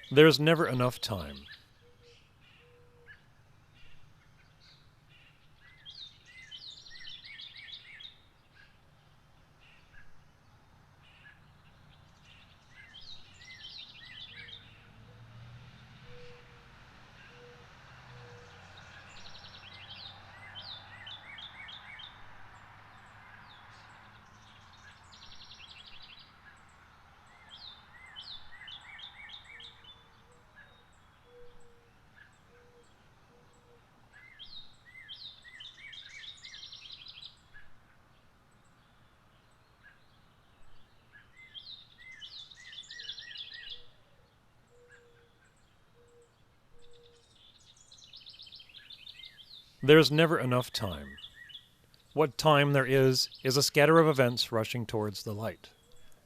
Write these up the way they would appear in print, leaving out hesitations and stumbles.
There's never enough time. There's never enough time. What time there is a scatter of events rushing towards the light,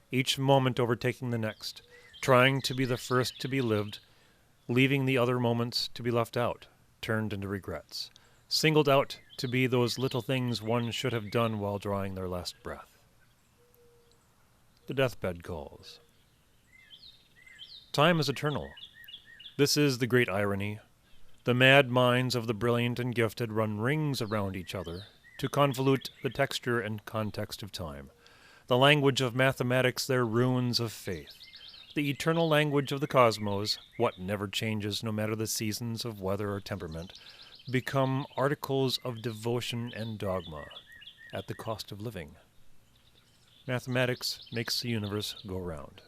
each moment overtaking the next, trying to be the first to be lived, leaving the other moments to be left out, turned into regrets, singled out to be those little things one should have done while drawing their last breath. The deathbed calls. Time is eternal. This is the great irony. The mad minds of the brilliant and gifted run rings around each other to convolute the texture and context of time. The language of mathematics their runes of faith. The eternal language of the cosmos, what never changes no matter the seasons of weather or temperament, become articles of devotion and dogma, at the cost of living. Mathematics makes the universe go round.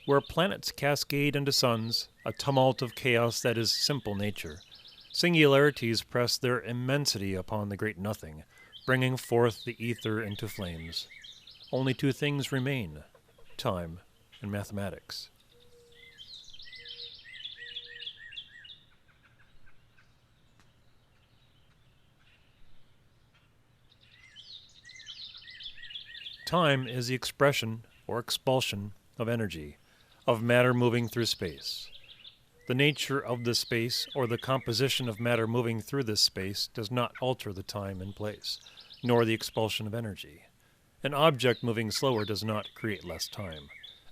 Where planets cascade into suns, a tumult of chaos that is simple nature, singularities press their immensity upon the great nothing, bringing forth the ether into flames. Only two things remain: time and mathematics. Time is the expression or expulsion of energy, of matter moving through space. The nature of the space or the composition of matter moving through this space does not alter the time and place, nor the expulsion of energy. An object moving slower does not create less time.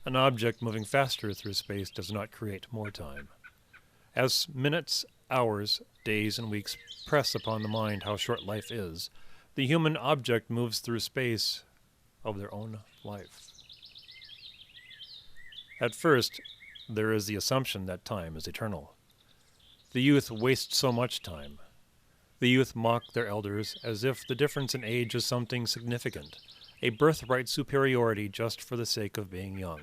An object moving faster through space does not create more time. As minutes, hours, days, and weeks press upon the mind how short life is, the human object moves through space of their own life. At first, there is the assumption that time is eternal. The youth waste so much time. The youth mock their elders as if the difference in age is something significant, a birthright superiority just for the sake of being young.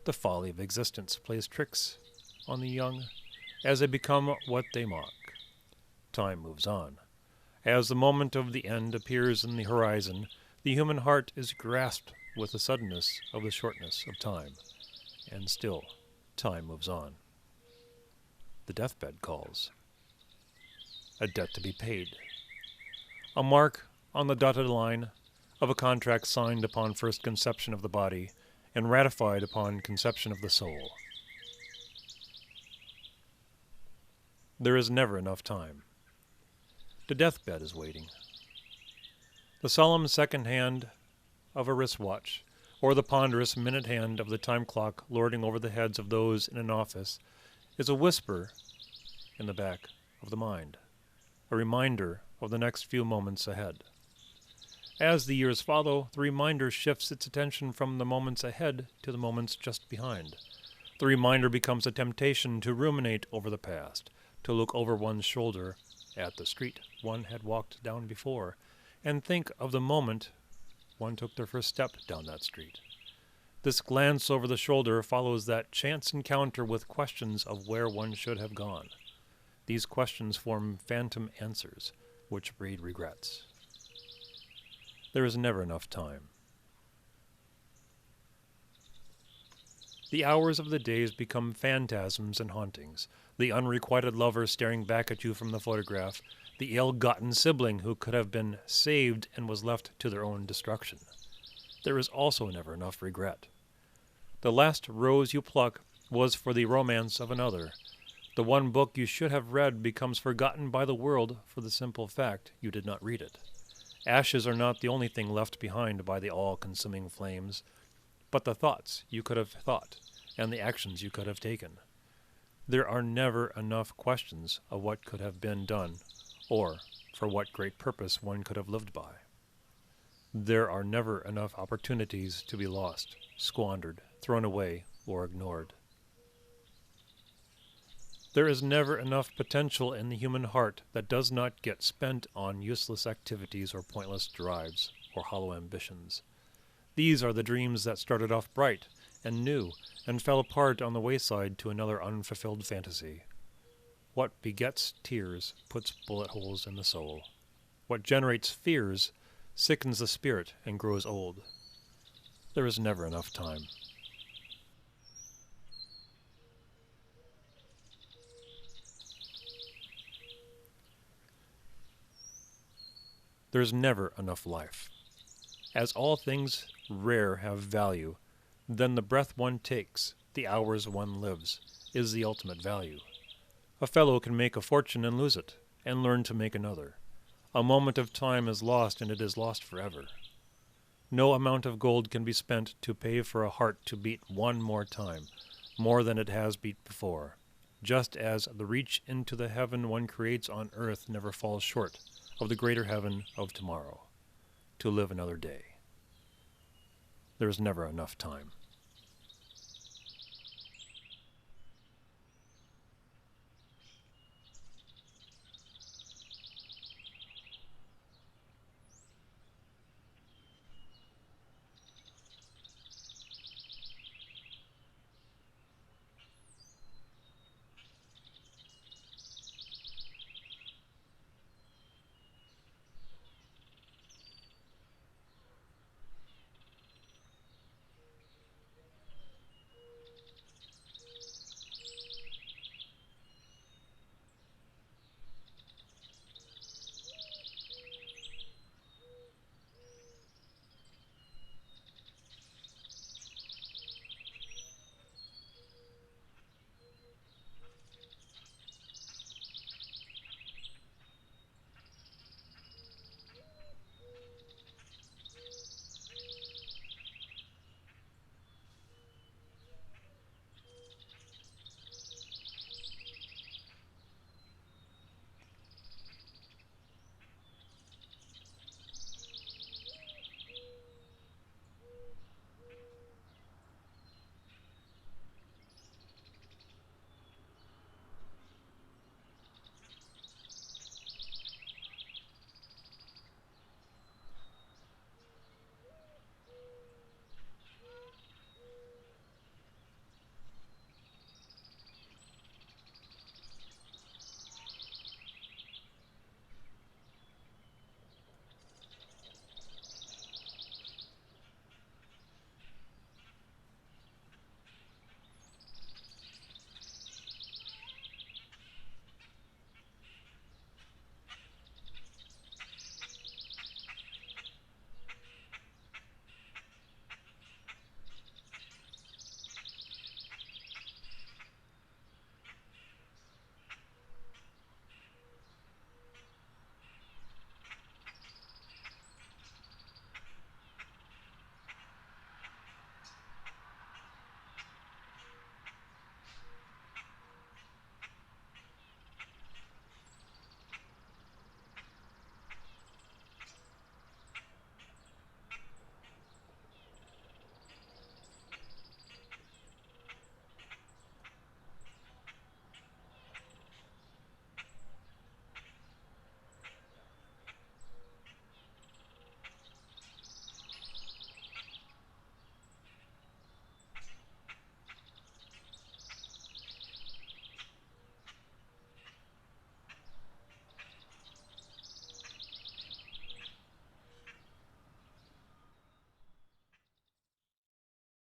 The folly of existence plays tricks on the young as they become what they mock. Time moves on. As the moment of the end appears in the horizon, the human heart is grasped with the suddenness of the shortness of time. And still, time moves on. The deathbed calls. A debt to be paid. A mark on the dotted line of a contract signed upon first conception of the body and ratified upon conception of the soul. There is never enough time. The deathbed is waiting. The solemn second hand of a wristwatch, or the ponderous minute hand of the time clock lording over the heads of those in an office, is a whisper in the back of the mind, a reminder of the next few moments ahead. As the years follow, the reminder shifts its attention from the moments ahead to the moments just behind. The reminder becomes a temptation to ruminate over the past, to look over one's shoulder at the street one had walked down before, and think of the moment one took their first step down that street. This glance over the shoulder follows that chance encounter with questions of where one should have gone. These questions form phantom answers, which breed regrets. There is never enough time. The hours of the days become phantasms and hauntings. The unrequited lover staring back at you from the photograph, the ill-gotten sibling who could have been saved and was left to their own destruction. There is also never enough regret. The last rose you pluck was for the romance of another. The one book you should have read becomes forgotten by the world for the simple fact you did not read it. Ashes are not the only thing left behind by the all-consuming flames, but the thoughts you could have thought and the actions you could have taken. There are never enough questions of what could have been done, or for what great purpose one could have lived by. There are never enough opportunities to be lost, squandered, thrown away, or ignored. There is never enough potential in the human heart that does not get spent on useless activities or pointless drives or hollow ambitions. These are the dreams that started off bright and new and fell apart on the wayside to another unfulfilled fantasy. What begets tears puts bullet holes in the soul. What generates fears sickens the spirit and grows old. There is never enough time. There is never enough life. As all things rare have value, then the breath one takes, the hours one lives, is the ultimate value. A fellow can make a fortune and lose it, and learn to make another. A moment of time is lost, and it is lost forever. No amount of gold can be spent to pay for a heart to beat one more time, more than it has beat before, just as the reach into the heaven one creates on earth never falls short of the greater heaven of tomorrow, to live another day. There is never enough time.